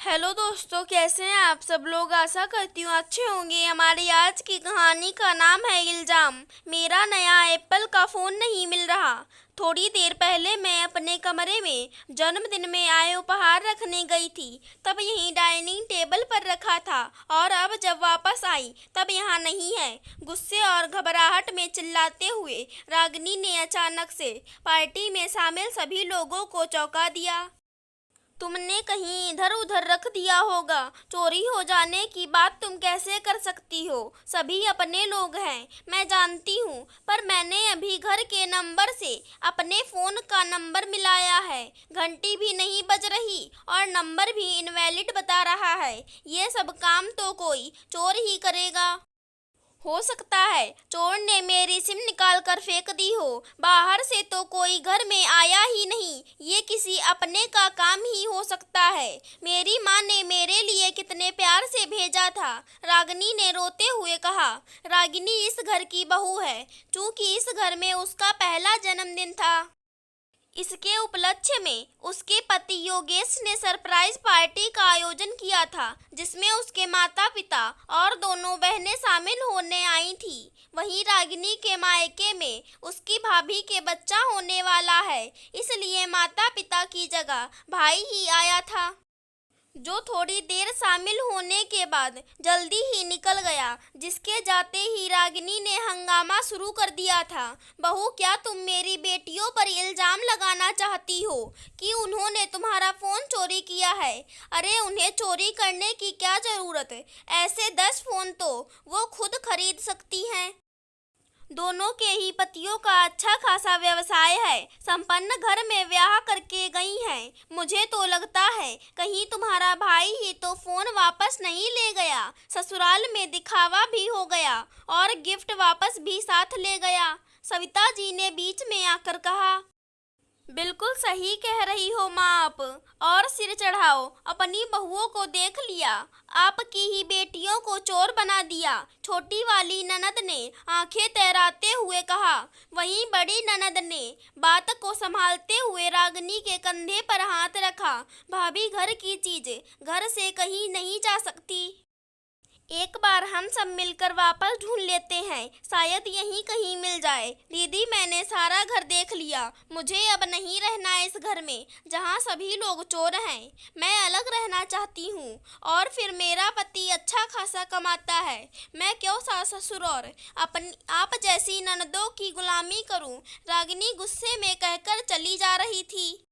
Hello दोस्तों, कैसे हैं आप सब लोग। आशा करती हूँ अच्छे होंगे। हमारी आज की कहानी का नाम है इल्ज़ाम। मेरा नया एप्पल का फ़ोन नहीं मिल रहा। थोड़ी देर पहले मैं अपने कमरे में जन्मदिन में आए उपहार रखने गई थी, तब यहीं डाइनिंग टेबल पर रखा था और अब जब वापस आई तब यहाँ नहीं है। गुस्से और घबराहट में चिल्लाते हुए रागिनी ने अचानक से पार्टी में शामिल सभी लोगों को चौंका दिया। तुमने कहीं इधर उधर रख दिया होगा। चोरी हो जाने की बात तुम कैसे कर सकती हो। सभी अपने लोग हैं, मैं जानती हूँ, पर मैंने अभी घर के नंबर से अपने फ़ोन का नंबर मिलाया है। घंटी भी नहीं बज रही और नंबर भी इनवैलिड बता रहा है। ये सब काम तो कोई चोर ही करेगा। हो सकता है चोर ने मेरी सिम निकाल कर फेंक दी हो। बाहर से तो कोई घर में आया ही नहीं। ये किसी अपने का काम ही हो सकता है। मेरी माँ ने मेरे लिए कितने प्यार से भेजा था, रागिनी ने रोते हुए कहा। रागिनी इस घर की बहू है, चूंकि इस घर में उसका पहला जन्मदिन था। इसके उपलक्ष्य में उसके पति योगेश ने सरप्राइज पार्टी का आयोजन किया था, जिसमें उसके माता पिता और दोनों बहनें शामिल होने आई थी। वहीं रागिनी के मायके में उसकी भाभी के बच्चा होने वाला है, इसलिए माता पिता की जगह भाई ही आया था, जो थोड़ी देर शामिल होने के बाद जल्दी ही निकल गया। जिसके जाते ही रागिनी ने हंगामा शुरू कर दिया था। बहू, क्या तुम मेरी बेटियों पर इल्ज़ाम लगाना चाहती हो कि उन्होंने तुम्हारा फ़ोन चोरी किया है? अरे उन्हें चोरी करने की क्या ज़रूरत है। ऐसे 10 फ़ोन तो वो खुद खरीद सकती हैं। दोनों के ही पतियों का अच्छा खासा व्यवसाय है, संपन्न घर में ब्याह करके गई हैं। मुझे तो लगता है कहीं तुम्हारा भाई ही तो फोन वापस नहीं ले गया। ससुराल में दिखावा भी हो गया और गिफ्ट वापस भी साथ ले गया, सविता जी ने बीच में आकर कहा। बिल्कुल सही कह रही हो माँ आप। और सिर चढ़ाओ, अपनी बहुओं को देख लिया, आपकी ही बेटियों को चोर बना दिया, छोटी वाली ननद ने आंखें तैराते हुए कहा। वहीं बड़ी ननद ने बात को संभालते हुए रागिनी के कंधे पर हाथ रखा। भाभी, घर की चीज घर से कहीं नहीं जा सकती। एक बार हम सब मिलकर वापस ढूंढ लेते हैं, शायद यहीं कहीं मिल जाए। दीदी, मैंने सारा घर देख लिया, मुझे अब नहीं रहना इस घर में जहाँ सभी लोग चोर हैं। मैं अलग रहना चाहती हूँ। और फिर मेरा पति अच्छा खासा कमाता है, मैं क्यों सास ससुर और अपनी आप जैसी ननदों की गुलामी करूँ। रागिनी गुस्से में कहकर चली जा रही थी।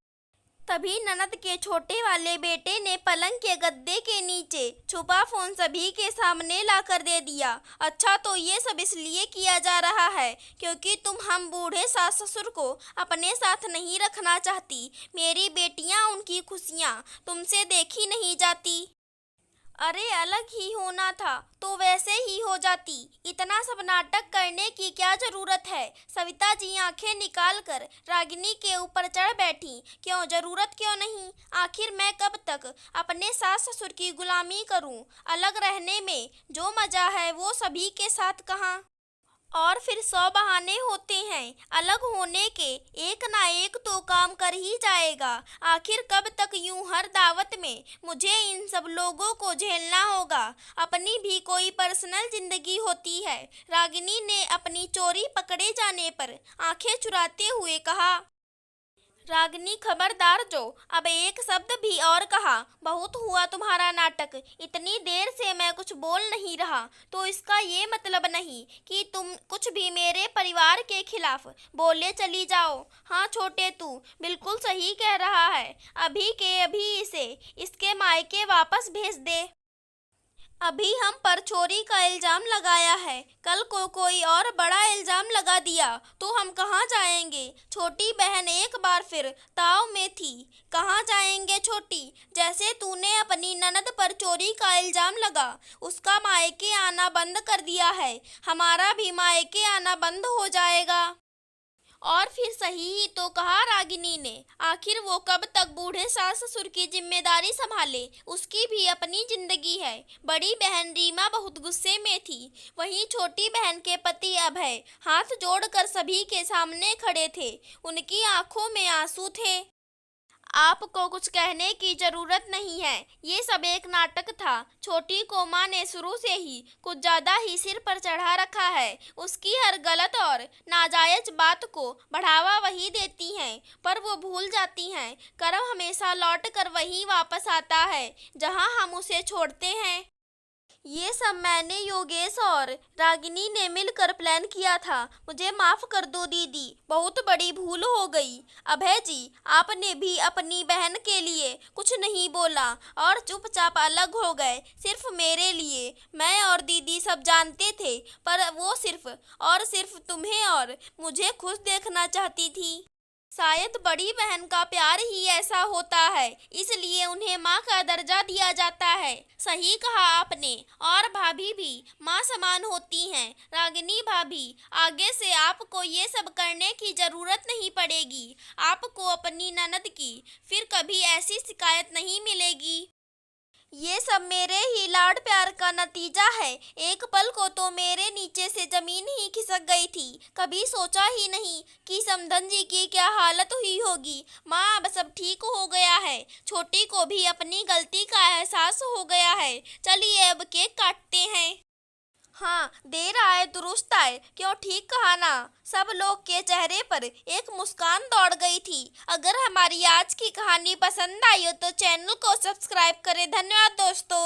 तभी ननद के छोटे वाले बेटे ने पलंग के गद्दे के नीचे छुपा फोन सभी के सामने लाकर दे दिया। अच्छा, तो ये सब इसलिए किया जा रहा है क्योंकि तुम हम बूढ़े सास ससुर को अपने साथ नहीं रखना चाहती। मेरी बेटियां, उनकी खुशियां तुमसे देखी नहीं जाती। अरे अलग ही होना था तो वैसे ही हो जाती। इतना सब नाटक करने की क्या जरूरत है। सविता जी आंखें निकाल कर रागिनी के ऊपर चढ़ बैठी। क्यों, जरूरत क्यों नहीं। आखिर मैं कब तक अपने सास ससुर की गुलामी करूं। अलग रहने में जो मजा है वो सभी के साथ कहाँ। और फिर 100 बहाने होते हैं, अलग होने के एक ना एक तो काम कर ही जाएगा। आखिर कब तक यूं हर दावत में मुझे इन सब लोगों को झेलना होगा। अपनी भी कोई पर्सनल जिंदगी होती है। रागिनी ने अपनी चोरी पकड़े जाने पर आंखें चुराते हुए कहा। रागिनी, खबरदार, जो अब एक शब्द भी और कहा, बहुत हुआ तुम्हारा नाटक। इतनी देर से मैं कुछ बोल नहीं रहा तो इसका ये मतलब नहीं कि तुम कुछ भी मेरे परिवार के खिलाफ बोले चली जाओ। हाँ छोटे, तू बिल्कुल सही कह रहा है। अभी के अभी इसे इसके मायके वापस भेज दे। अभी हम पर चोरी का इल्जाम लगाया है, कल को कोई और बड़ा इल्जाम लगा दिया तो हम कहाँ जाएंगे। छोटी बहन एक बार फिर ताव में थी। कहाँ जाएंगे छोटी। जैसे तूने अपनी ननद पर चोरी का इल्जाम लगा, उसका मायके आना बंद कर दिया है, हमारा भी मायके आना बंद हो जाएगा। और फिर सही ही तो कहा रागिनी ने। आखिर वो कब तक बूढ़े सास ससुर की जिम्मेदारी संभाले। उसकी भी अपनी जिंदगी है। बड़ी बहन रीमा बहुत गुस्से में थी। वहीं छोटी बहन के पति अभय हाथ जोड़कर सभी के सामने खड़े थे। उनकी आंखों में आंसू थे। आपको कुछ कहने की जरूरत नहीं है, ये सब एक नाटक था। छोटी को माँ ने शुरू से ही कुछ ज्यादा ही सिर पर चढ़ा रखा है। उसकी हर गलत और नाजायज बात को बढ़ावा वही देती हैं, पर वो भूल जाती हैं कर्म हमेशा लौट कर वहीं वापस आता है जहां हम उसे छोड़ते हैं। ये सब मैंने योगेश और रागिनी ने मिलकर प्लान किया था। मुझे माफ कर दो दीदी, बहुत बड़ी भूल हो गई। अभय जी, आपने भी अपनी बहन के लिए कुछ नहीं बोला और चुपचाप अलग हो गए सिर्फ मेरे लिए। मैं और दीदी सब जानते थे, पर वो सिर्फ और सिर्फ तुम्हें और मुझे खुश देखना चाहती थी। शायद बड़ी बहन का प्यार ही ऐसा होता है, इसलिए उन्हें माँ का दर्जा दिया जाता है। सही कहा आपने। और भाभी भी माँ समान होती हैं। रागिनी भाभी, आगे से आपको ये सब करने की जरूरत नहीं पड़ेगी। आपको अपनी ननद की फिर कभी ऐसी शिकायत नहीं मिलेगी। ये सब मेरे ही लाड प्यार का नतीजा है। एक पल को तो मेरे नीचे से जमीन ही खिसक गई थी। कभी सोचा ही नहीं कि समधन जी की क्या हालत हुई होगी। माँ, अब सब ठीक हो गया है। छोटी को भी अपनी गलती का एहसास हो गया है। चलिए अब केक काटते हैं। हाँ, देर आए दुरुस्त आए, क्यों ठीक कहा ना। सब लोग के चेहरे पर एक मुस्कान दौड़ गई थी। अगर हमारी आज की कहानी पसंद आई हो तो चैनल को सब्सक्राइब करें। धन्यवाद दोस्तों।